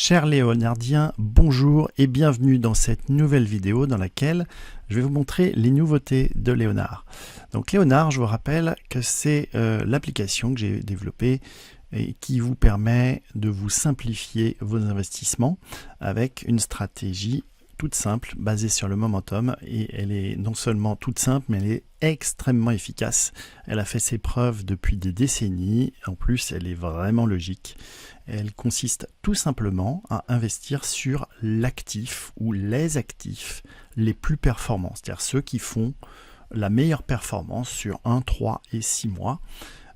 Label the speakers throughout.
Speaker 1: Chers léonardiens, bonjour et bienvenue dans cette nouvelle vidéo dans laquelle je vais vous montrer les nouveautés de Léonard. Donc Léonard, je vous rappelle que c'est l'application que j'ai développée et qui vous permet de vous simplifier vos investissements avec une stratégie toute simple, basée sur le momentum, et elle est non seulement toute simple, mais elle est extrêmement efficace. Elle a fait ses preuves depuis des décennies, en plus elle est vraiment logique. Elle consiste tout simplement à investir sur l'actif ou les actifs les plus performants, c'est-à-dire ceux qui font la meilleure performance sur 1, 3 et 6 mois.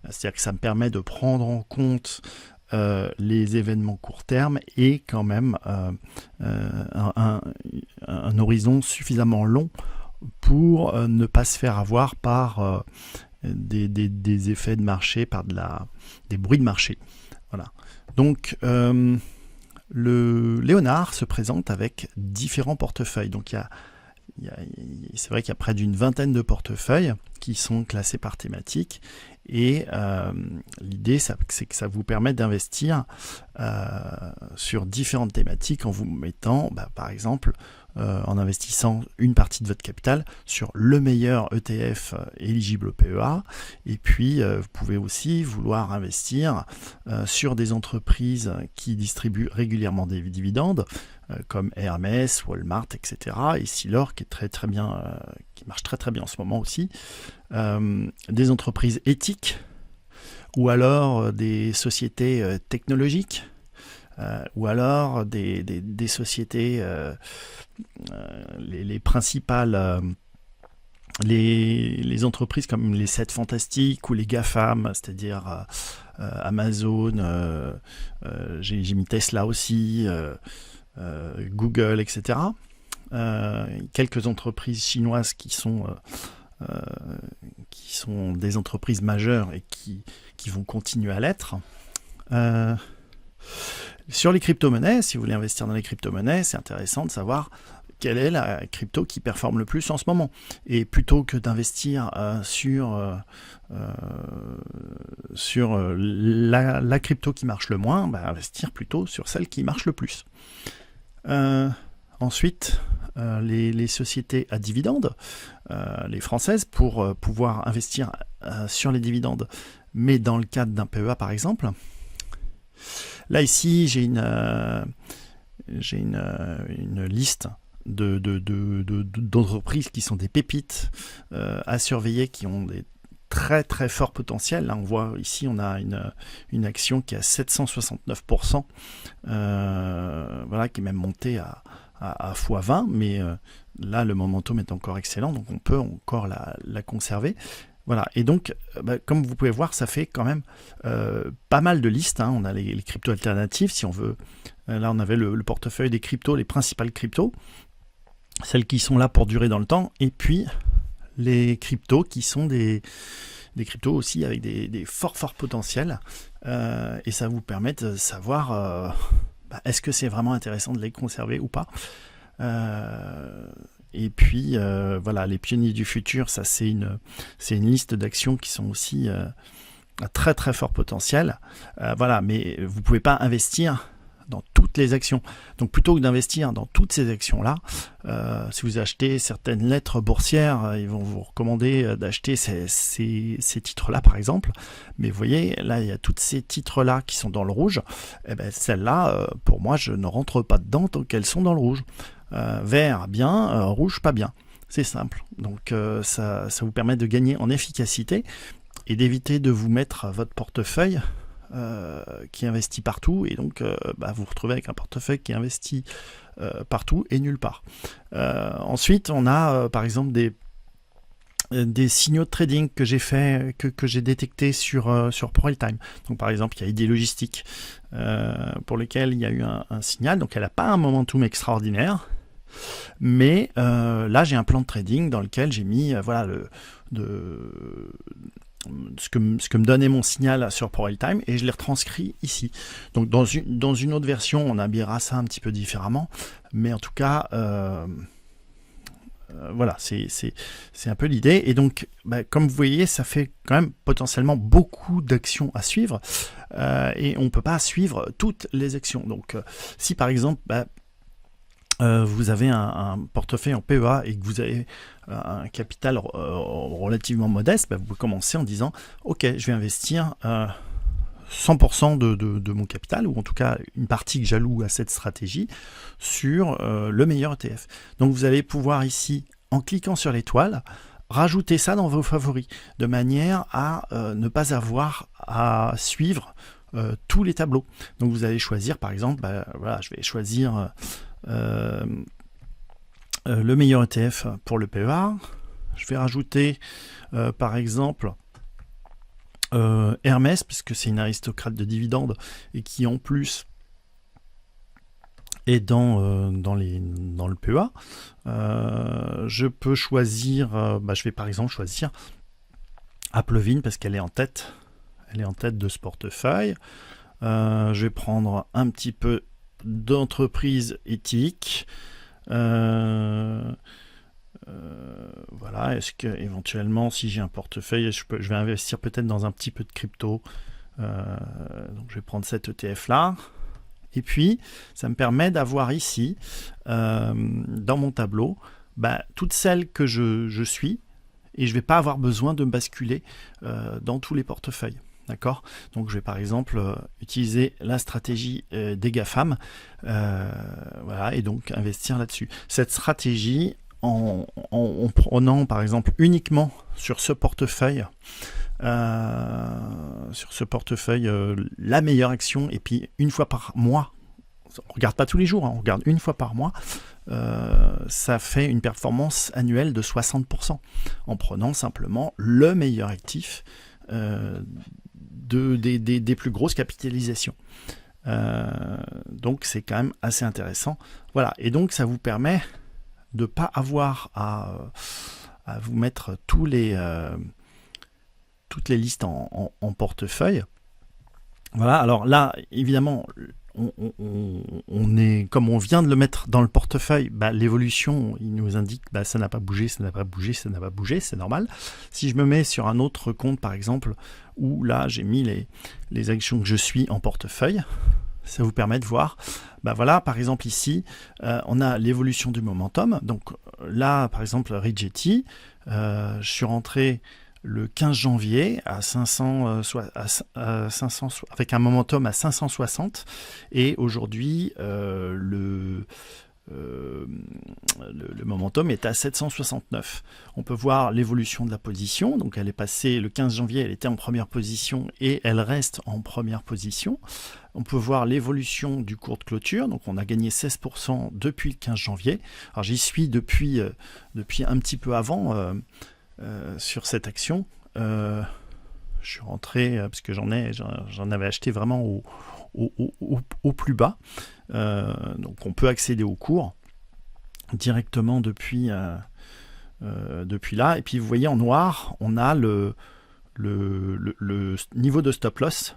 Speaker 1: C'est-à-dire que ça me permet de prendre en compte les événements court terme et quand même un horizon suffisamment long pour ne pas se faire avoir par des effets de marché, par des bruits de marché. Voilà. Donc le Léonard se présente avec différents portefeuilles. Donc c'est vrai qu'il y a près d'une vingtaine de portefeuilles qui sont classés par thématique et l'idée c'est que ça vous permet d'investir sur différentes thématiques en vous mettant par exemple en investissant une partie de votre capital sur le meilleur ETF éligible au PEA, et puis vous pouvez aussi vouloir investir sur des entreprises qui distribuent régulièrement des dividendes comme Hermès, Walmart, etc. et Silor qui est très bien, qui marche très bien en ce moment aussi, des entreprises éthiques ou alors des sociétés technologiques. Ou alors des sociétés, les principales, les entreprises comme les 7 Fantastiques ou les GAFAM, c'est-à-dire Amazon, j'ai mis Tesla aussi, Google, etc. Quelques entreprises chinoises qui sont des entreprises majeures et qui vont continuer à l'être. Sur les crypto-monnaies, si vous voulez investir dans les crypto-monnaies, c'est intéressant de savoir quelle est la crypto qui performe le plus en ce moment. Et plutôt que d'investir sur la crypto qui marche le moins, investir plutôt sur celle qui marche le plus. Ensuite, les sociétés à dividendes, les françaises, pour pouvoir investir sur les dividendes, mais dans le cadre d'un PEA par exemple. Là ici, j'ai une liste d'entreprises qui sont des pépites à surveiller, qui ont des très forts potentiels. Là, on voit ici, on a une action qui est à 769%, voilà, qui est même montée à x20, mais là, le momentum est encore excellent, donc on peut encore la conserver. Voilà, et donc, comme vous pouvez voir, ça fait quand même pas mal de listes. On a les cryptos alternatives, si on veut. Là, on avait le portefeuille des cryptos, les principales cryptos, celles qui sont là pour durer dans le temps, et puis les cryptos qui sont des cryptos aussi avec des forts potentiels. Et ça vous permet de savoir est-ce que c'est vraiment intéressant de les conserver ou pas. Et puis voilà, les pionniers du futur, ça c'est une liste d'actions qui sont aussi à très fort potentiel. Voilà, mais vous pouvez pas investir dans toutes les actions. Donc plutôt que d'investir dans toutes ces actions-là, si vous achetez certaines lettres boursières, ils vont vous recommander d'acheter ces titres-là par exemple. Mais vous voyez, là il y a tous ces titres-là qui sont dans le rouge. Et celles-là, pour moi, je ne rentre pas dedans tant qu'elles sont dans le rouge. Vert bien, rouge pas bien. C'est simple. Donc ça vous permet de gagner en efficacité et d'éviter de vous mettre votre portefeuille qui investit partout, et donc vous vous retrouvez avec un portefeuille qui investit partout et nulle part. Ensuite, on a par exemple des signaux de trading que j'ai fait, que j'ai détecté sur ProRealTime. Donc par exemple, il y a ID Logistique pour lequel il y a eu un signal, donc elle n'a pas un momentum extraordinaire, mais là j'ai un plan de trading dans lequel j'ai mis ce que me donnait mon signal sur ProRealTime, et je l'ai retranscrit ici. Donc dans une autre version, on habillera ça un petit peu différemment, mais en tout cas voilà, c'est un peu l'idée. Et donc, comme vous voyez, ça fait quand même potentiellement beaucoup d'actions à suivre. Et on ne peut pas suivre toutes les actions. Donc, si par exemple, vous avez un portefeuille en PEA et que vous avez un capital relativement modeste, vous commencez en disant « Ok, je vais investir 100% de mon capital, ou en tout cas une partie que j'alloue à cette stratégie, sur le meilleur ETF. » Donc vous allez pouvoir ici, en cliquant sur l'étoile, rajouter ça dans vos favoris, de manière à ne pas avoir à suivre tous les tableaux. Donc vous allez choisir, par exemple, voilà, je vais choisir le meilleur ETF pour le PEA. Je vais rajouter, par exemple, Hermès, puisque c'est une aristocrate de dividendes et qui en plus est dans le PEA. Je peux choisir, je vais par exemple choisir Applevin parce qu'elle est en tête. Elle est en tête de ce portefeuille. Je vais prendre un petit peu d'entreprise éthique. Voilà, est-ce que éventuellement, si j'ai un portefeuille, je vais investir peut-être dans un petit peu de crypto. Donc je vais prendre cet ETF là. Et puis, ça me permet d'avoir ici, dans mon tableau, toutes celles que je suis, et je ne vais pas avoir besoin de me basculer dans tous les portefeuilles. D'accord ? Donc je vais par exemple utiliser la stratégie des GAFAM, voilà, et donc investir là-dessus. Cette stratégie, en prenant par exemple uniquement sur ce portefeuille, la meilleure action, et puis une fois par mois, on regarde pas tous les jours, on regarde une fois par mois, ça fait une performance annuelle de 60%, en prenant simplement le meilleur actif des plus grosses capitalisations. Donc c'est quand même assez intéressant. Voilà, et donc ça vous permet de ne pas avoir à vous mettre toutes les listes en portefeuille. Voilà, alors là, évidemment, on est, comme on vient de le mettre dans le portefeuille, l'évolution, il nous indique ça n'a pas bougé, ça n'a pas bougé, ça n'a pas bougé, c'est normal. Si je me mets sur un autre compte, par exemple, où là j'ai mis les actions que je suis en portefeuille, ça vous permet de voir, voilà, par exemple ici, on a l'évolution du momentum. Donc là, par exemple, Rigetti, je suis rentré le 15 janvier à 500, avec un momentum à 560, et aujourd'hui le momentum est à 769. On peut voir l'évolution de la position, donc elle est passée le 15 janvier, elle était en première position et elle reste en première position. On peut voir l'évolution du cours de clôture, donc on a gagné 16% depuis le 15 janvier. Alors j'y suis depuis un petit peu avant sur cette action. Je suis rentré parce que j'en avais acheté vraiment au plus bas. Donc on peut accéder au cours directement depuis là. Et puis vous voyez en noir, on a le niveau de stop loss.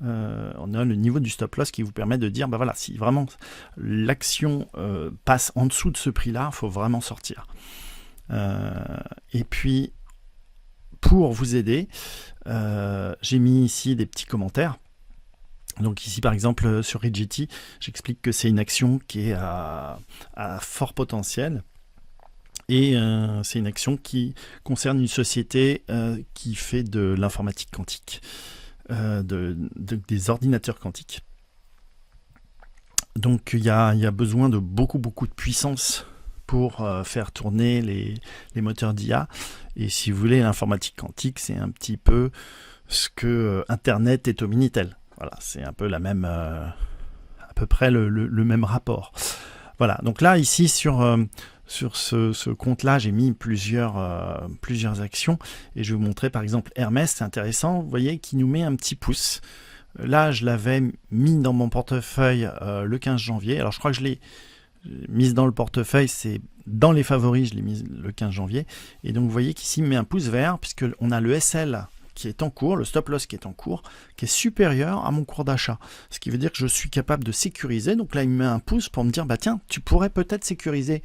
Speaker 1: On a le niveau du stop loss qui vous permet de dire voilà, si vraiment l'action passe en dessous de ce prix là, il faut vraiment sortir. Et puis pour vous aider, j'ai mis ici des petits commentaires. Donc ici par exemple sur Rigetti, j'explique que c'est une action qui est à fort potentiel. Et c'est une action qui concerne une société qui fait de l'informatique quantique, des ordinateurs quantiques. Donc il y a besoin de beaucoup de puissance pour faire tourner les moteurs d'IA. Et si vous voulez, l'informatique quantique, c'est un petit peu ce que Internet est au Minitel. Voilà, c'est un peu la même, à peu près le même rapport. Voilà, donc là, ici, sur ce compte-là, j'ai mis plusieurs actions. Et je vais vous montrer, par exemple, Hermès, c'est intéressant, vous voyez, qui nous met un petit pouce. Là, je l'avais mis dans mon portefeuille le 15 janvier. Alors, je crois que je l'ai mise dans le portefeuille, c'est dans les favoris, je l'ai mise le 15 janvier. Et donc, vous voyez qu'ici, il me met un pouce vert, puisqu'on a le SL qui est en cours, le stop loss qui est en cours, qui est supérieur à mon cours d'achat. Ce qui veut dire que je suis capable de sécuriser. Donc là, il me met un pouce pour me dire, tiens, tu pourrais peut-être sécuriser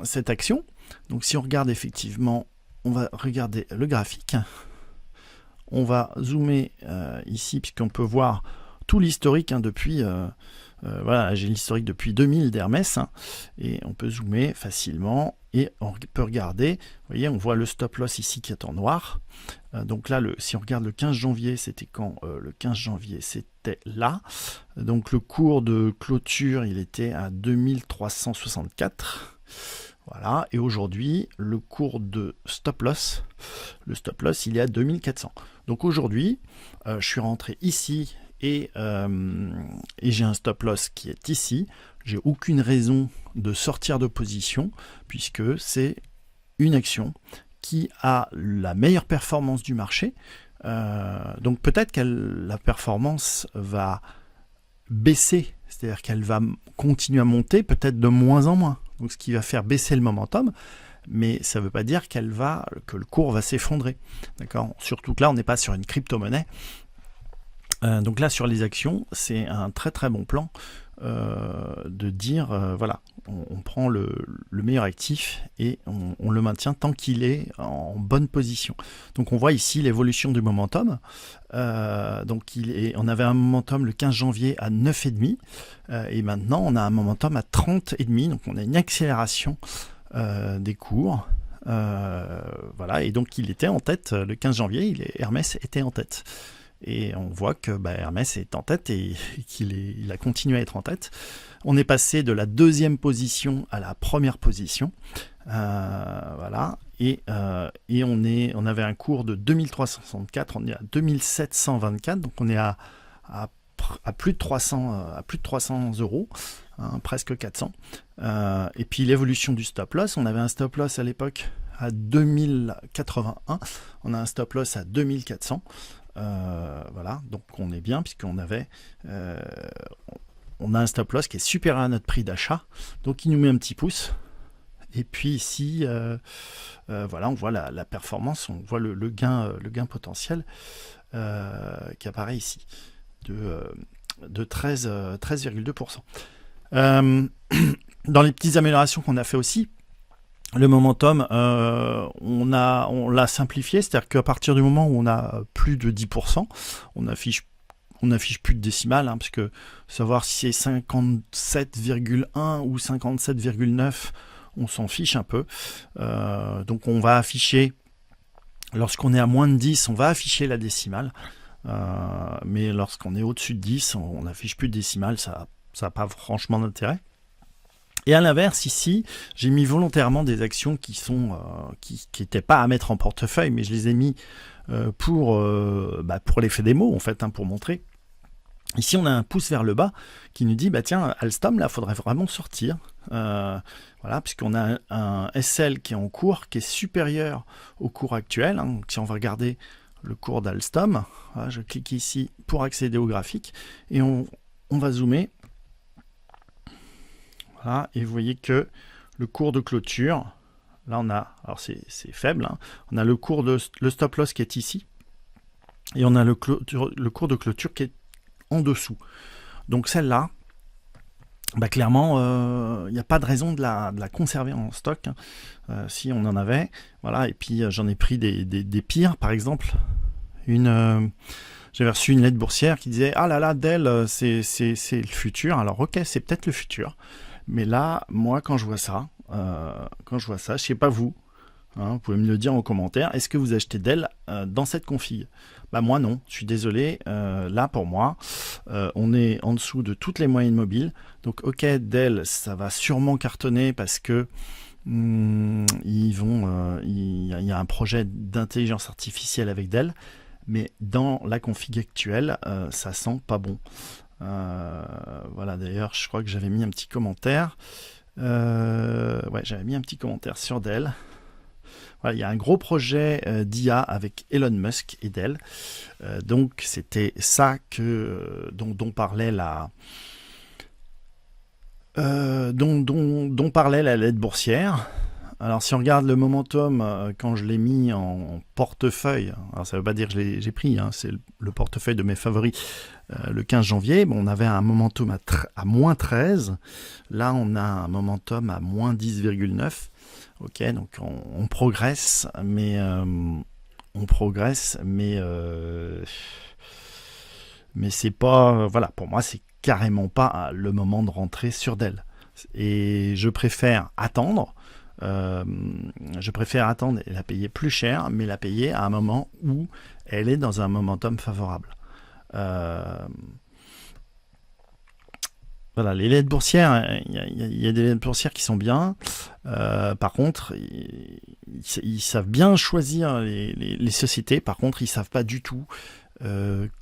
Speaker 1: cette action. Donc si on regarde effectivement, on va regarder le graphique. On va zoomer ici, puisqu'on peut voir tout l'historique depuis... voilà, j'ai l'historique depuis 2000 d'Hermès, et on peut zoomer facilement, et on peut regarder, vous voyez, on voit le stop loss ici qui est en noir. Donc là, si on regarde le 15 janvier, c'était quand? Le 15 janvier, c'était là. Donc le cours de clôture, il était à 2364. Voilà, et aujourd'hui, le cours de stop loss, il est à 2400. Donc aujourd'hui, je suis rentré ici et j'ai un stop loss qui est ici. J'ai aucune raison de sortir de position puisque c'est une action qui a la meilleure performance du marché. Donc peut-être que la performance va baisser, c'est-à-dire qu'elle va continuer à monter peut-être de moins en moins. Donc ce qui va faire baisser le momentum, mais ça ne veut pas dire que le cours va s'effondrer. D'accord ? Surtout que là, on n'est pas sur une crypto-monnaie. Donc là, sur les actions, c'est un très très bon plan de dire, voilà, on prend le meilleur actif et on le maintient tant qu'il est en bonne position. Donc on voit ici l'évolution du momentum. Donc on avait un momentum le 15 janvier à 9,5 et maintenant on a un momentum à 30,5. Donc on a une accélération des cours. Voilà, et donc il était en tête le 15 janvier, Hermès était en tête. Et on voit que Hermès est en tête et qu'il a continué à être en tête. On est passé de la deuxième position à la première position. Voilà. Et on avait un cours de 2364, on est à 2724, donc on est à plus de 300 euros, hein, presque 400. Et puis l'évolution du stop loss, on avait un stop loss à l'époque à 2081, on a un stop loss à 2400. Voilà, donc on est bien puisqu'on avait on a un stop loss qui est supérieur à notre prix d'achat, donc il nous met un petit pouce. Et puis ici voilà, on voit la performance, on voit le gain potentiel qui apparaît ici de 13,2%. Dans les petites améliorations qu'on a fait aussi, le momentum, on l'a simplifié, c'est-à-dire qu'à partir du moment où on a plus de 10%, on affiche plus de décimales, hein, parce que savoir si c'est 57,1 ou 57,9, on s'en fiche un peu. Donc on va afficher, lorsqu'on est à moins de 10, on va afficher la décimale, mais lorsqu'on est au-dessus de 10, on n'affiche plus de décimale, ça n'a pas franchement d'intérêt. Et à l'inverse, ici, j'ai mis volontairement des actions qui n'étaient pas à mettre en portefeuille, mais je les ai mis pour l'effet démo, en fait, hein, pour montrer. Ici, on a un pouce vers le bas qui nous dit, tiens, Alstom, là, il faudrait vraiment sortir. Voilà, puisqu'on a un SL qui est en cours, qui est supérieur au cours actuel. Hein. Donc, si on va regarder le cours d'Alstom, voilà, je clique ici pour accéder au graphique, et on va zoomer. Voilà, et vous voyez que le cours de clôture, là on a, alors c'est faible, hein, on a le stop loss qui est ici, et on a le cours de clôture qui est en dessous. Donc celle-là, clairement, il n'y a pas de raison de la conserver en stock, hein, si on en avait. Voilà, et puis j'en ai pris des pires, par exemple, j'avais reçu une lettre boursière qui disait « Ah là là, Dell, c'est le futur ». Alors ok, c'est peut-être le futur. Mais là, moi, quand je vois ça, je sais pas vous, hein, vous pouvez me le dire en commentaire, est-ce que vous achetez Dell dans cette config? Moi non, je suis désolé, là pour moi, on est en dessous de toutes les moyennes mobiles, donc ok, Dell, ça va sûrement cartonner parce que il y a un projet d'intelligence artificielle avec Dell, mais dans la config actuelle, ça sent pas bon. Voilà, d'ailleurs je crois que j'avais mis un petit commentaire j'avais mis un petit commentaire sur Dell. Voilà, il y a un gros projet d'IA avec Elon Musk et Dell, donc c'était ça dont parlait dont parlait la lettre boursière. Alors si on regarde le momentum, quand je l'ai mis en portefeuille, alors ça ne veut pas dire que j'ai pris, hein, c'est le portefeuille de mes favoris, le 15 janvier, bon, on avait un momentum à moins 13. Là, on a un momentum à moins 10,9. Ok, donc on progresse, mais c'est pas, voilà, pour moi, c'est carrément pas le moment de rentrer sur Dell. Et je préfère attendre. Et la payer plus cher, mais la payer à un moment où elle est dans un momentum favorable. Voilà, les lettres boursières, il y a des lettres boursières qui sont bien. Par contre, ils savent bien choisir les sociétés. Par contre, ils savent pas du tout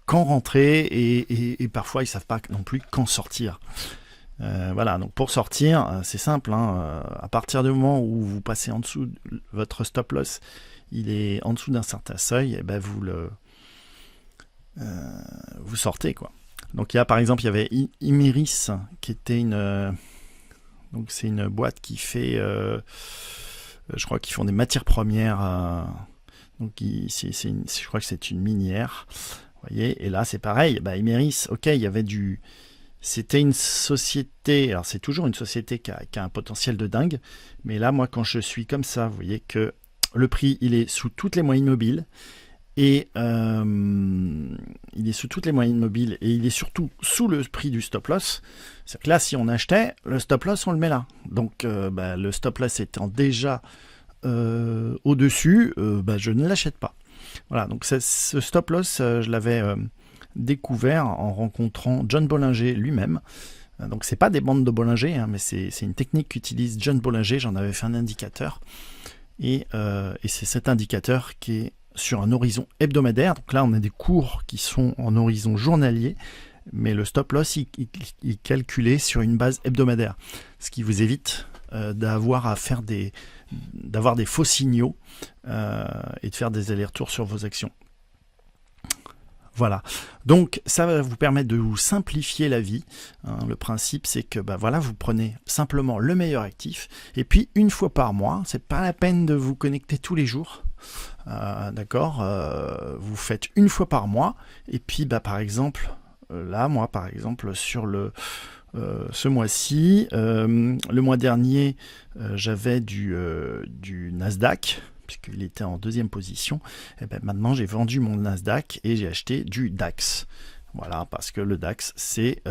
Speaker 1: quand rentrer et parfois ils savent pas non plus quand sortir. Voilà, donc pour sortir, c'est simple, hein, à partir du moment où vous passez en dessous, votre stop loss, il est en dessous d'un certain seuil, et ben vous sortez, quoi. Donc par exemple, il y avait Imerys qui était donc c'est une boîte qui fait, je crois qu'ils font des matières premières, donc je crois que c'est une minière, vous voyez. Et là c'est pareil, Imerys, ok, il y avait c'était une société, alors c'est toujours une société qui a un potentiel de dingue, mais là moi quand je suis comme ça, vous voyez que le prix il est sous toutes les moyennes mobiles, et il est sous toutes les moyennes mobiles, et il est surtout sous le prix du stop loss. C'est-à-dire que là, si on achetait, le stop loss on le met là. Donc le stop loss étant déjà au-dessus, je ne l'achète pas. Voilà, donc ce stop loss, je l'avais découvert en rencontrant John Bollinger lui-même. Donc c'est pas des bandes de Bollinger, hein, mais c'est une technique qu'utilise John Bollinger. J'en avais fait un indicateur, et c'est cet indicateur qui est sur un horizon hebdomadaire. Donc là on a des cours qui sont en horizon journalier, mais le stop loss il est calculé sur une base hebdomadaire, ce qui vous évite d'avoir des faux signaux et de faire des allers-retours sur vos actions. Voilà, donc ça va vous permettre de vous simplifier la vie, hein. Le principe c'est que voilà, vous prenez simplement le meilleur actif, et puis une fois par mois, c'est pas la peine de vous connecter tous les jours, d'accord, vous faites une fois par mois, et puis par exemple, là moi par exemple sur ce mois-ci, le mois dernier, j'avais du Nasdaq, puisqu'il était en deuxième position, et maintenant j'ai vendu mon Nasdaq et j'ai acheté du DAX. Voilà, parce que le DAX, c'est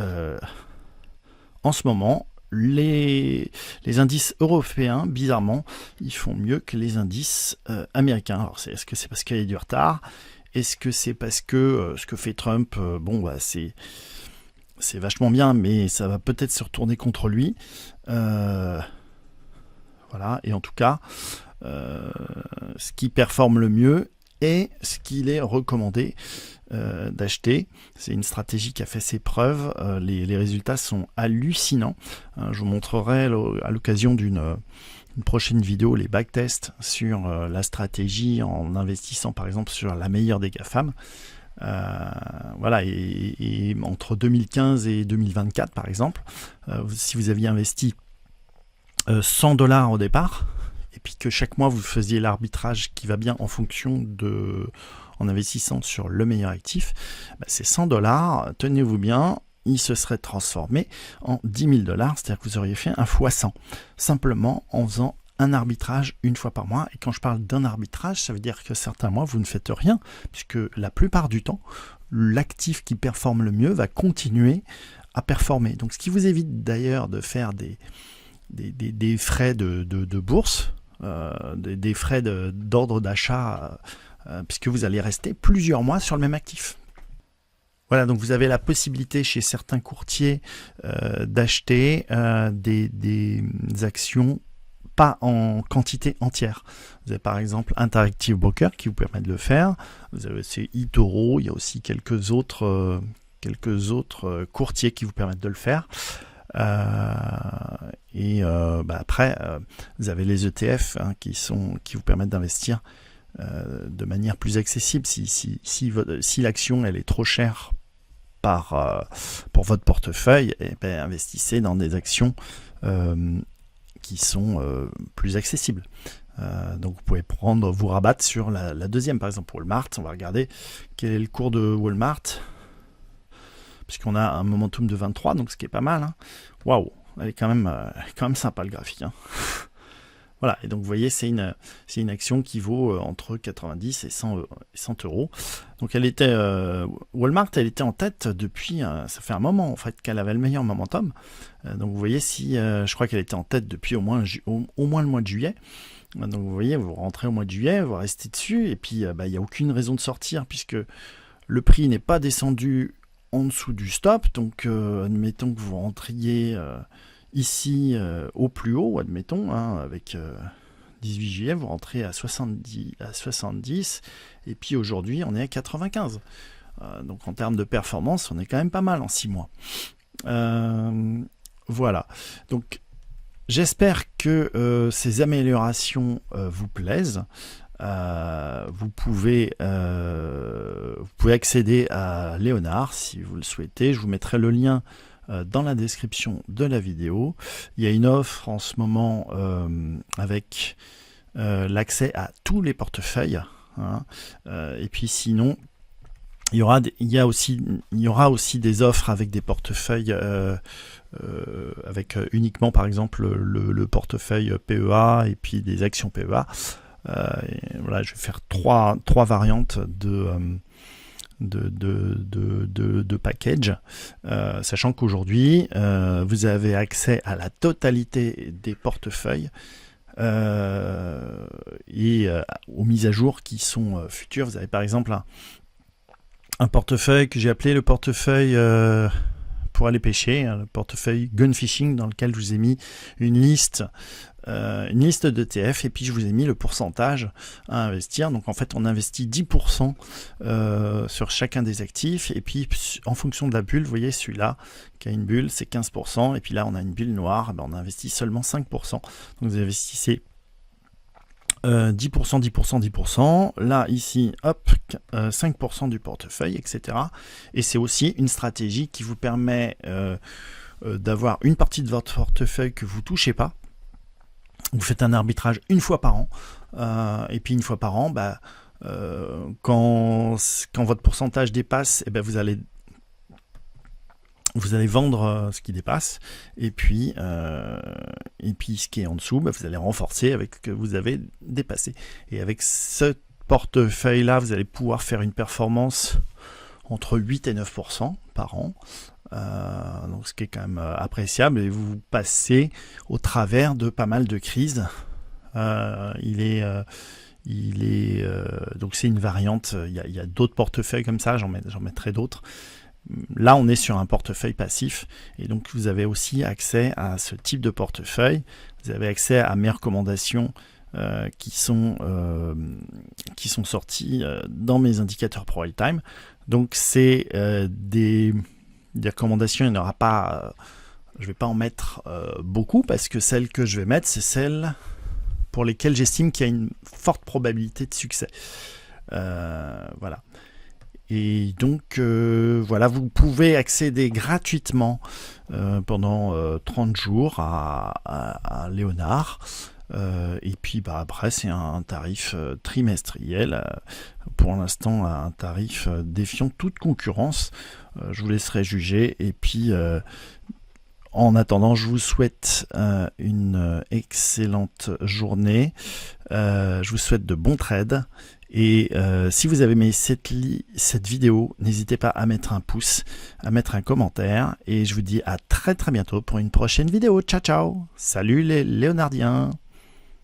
Speaker 1: en ce moment, les indices européens, bizarrement, ils font mieux que les indices américains. Alors est-ce que c'est parce qu'il y a du retard? Est-ce que c'est parce que ce que fait Trump, c'est vachement bien, mais ça va peut-être se retourner contre lui. Voilà, et en tout cas, ce qui performe le mieux et ce qu'il est recommandé d'acheter. C'est une stratégie qui a fait ses preuves. Les résultats sont hallucinants. Je vous montrerai à l'occasion d'une prochaine vidéo les backtests sur la stratégie en investissant par exemple sur la meilleure des GAFAM. Voilà, et entre 2015 et 2024 par exemple, si vous aviez investi 100$ au départ, et puis que chaque mois vous faisiez l'arbitrage qui va bien en fonction en investissant sur le meilleur actif, ces 100$, tenez-vous bien, ils se seraient transformés en 10 000$, c'est-à-dire que vous auriez fait un fois 100, simplement en faisant un arbitrage une fois par mois. Et quand je parle d'un arbitrage, ça veut dire que certains mois vous ne faites rien, puisque la plupart du temps, l'actif qui performe le mieux va continuer à performer. Donc ce qui vous évite d'ailleurs de faire des frais de bourse, des frais d'ordre d'achat, puisque vous allez rester plusieurs mois sur le même actif. Voilà, donc vous avez la possibilité chez certains courtiers d'acheter des actions pas en quantité entière. Vous avez par exemple Interactive Broker qui vous permet de le faire. Vous avez aussi eToro, il y a aussi quelques autres courtiers qui vous permettent de le faire. Après, vous avez les ETF qui vous permettent d'investir de manière plus accessible. Si l'action elle est trop chère pour votre portefeuille, investissez dans des actions qui sont plus accessibles. Donc vous pouvez vous rabattre sur la deuxième, par exemple Walmart. On va regarder quel est le cours de Walmart. puisqu'on a un momentum de 23, donc ce qui est pas mal. Hein. Waouh, elle est quand même sympa le graphique. Hein. Voilà, et donc vous voyez, c'est une action qui vaut entre 90 et 100 euros. Donc elle était, Walmart, elle était en tête depuis, ça fait un moment en fait qu'elle avait le meilleur momentum. Donc vous voyez, si je crois qu'elle était en tête depuis au moins le mois de juillet. Donc vous voyez, vous rentrez au mois de juillet, vous restez dessus, et puis il n'y a aucune raison de sortir puisque le prix n'est pas descendu en dessous du stop. Donc admettons que vous rentriez ici au plus haut, admettons, hein, avec 18 juillet, vous rentrez à 70, et puis aujourd'hui on est à 95. Donc en termes de performance, on est quand même pas mal en 6 mois. Voilà, donc j'espère que ces améliorations vous plaisent. Vous pouvez accéder à Léonard si vous le souhaitez. Je vous mettrai le lien dans la description de la vidéo. Il y a une offre en ce moment avec l'accès à tous les portefeuilles. Hein. Et puis sinon, il y aura aussi des offres avec des portefeuilles avec uniquement par exemple le portefeuille PEA et puis des actions PEA. Voilà, je vais faire trois variantes de package, sachant qu'aujourd'hui vous avez accès à la totalité des portefeuilles et aux mises à jour qui sont futures. Vous avez par exemple un portefeuille que j'ai appelé le portefeuille pour aller pêcher, hein, le portefeuille Gun Fishing, dans lequel je vous ai mis une liste d'ETF, et puis je vous ai mis le pourcentage à investir. Donc en fait on investit 10% sur chacun des actifs, et puis en fonction de la bulle, vous voyez celui-là qui a une bulle c'est 15%, et puis là on a une bulle noire, ben on investit seulement 5%. Donc vous investissez 10%, 10%, 10%, là ici hop 5% du portefeuille, etc. Et c'est aussi une stratégie qui vous permet d'avoir une partie de votre portefeuille que vous ne touchez pas. Vous faites un arbitrage une fois par an, et puis une fois par an, bah, quand votre pourcentage dépasse, eh ben vous allez vendre ce qui dépasse, et puis ce qui est en dessous, bah, vous allez renforcer avec ce que vous avez dépassé. Et avec ce portefeuille là, vous allez pouvoir faire une performance entre 8 et 9% par an. Donc ce qui est quand même appréciable, et vous passez au travers de pas mal de crises. Donc c'est une variante. Il y a d'autres portefeuilles comme ça, j'en mettrai d'autres. Là on est sur un portefeuille passif, et donc vous avez aussi accès à ce type de portefeuille. Vous avez accès à mes recommandations qui sont sorties dans mes indicateurs Pro Time. Donc c'est des recommandations, il n'y aura pas, je ne vais pas en mettre beaucoup, parce que celles que je vais mettre, c'est celles pour lesquelles j'estime qu'il y a une forte probabilité de succès. Voilà. Et donc, voilà, vous pouvez accéder gratuitement pendant 30 jours à Léonard. Et puis bah, après c'est un tarif trimestriel, pour l'instant un tarif défiant toute concurrence. Je vous laisserai juger, et puis en attendant je vous souhaite une excellente journée, je vous souhaite de bons trades, et si vous avez aimé cette vidéo, n'hésitez pas à mettre un pouce, à mettre un commentaire, et je vous dis à très bientôt pour une prochaine vidéo. Ciao ciao, salut les Léonardiens.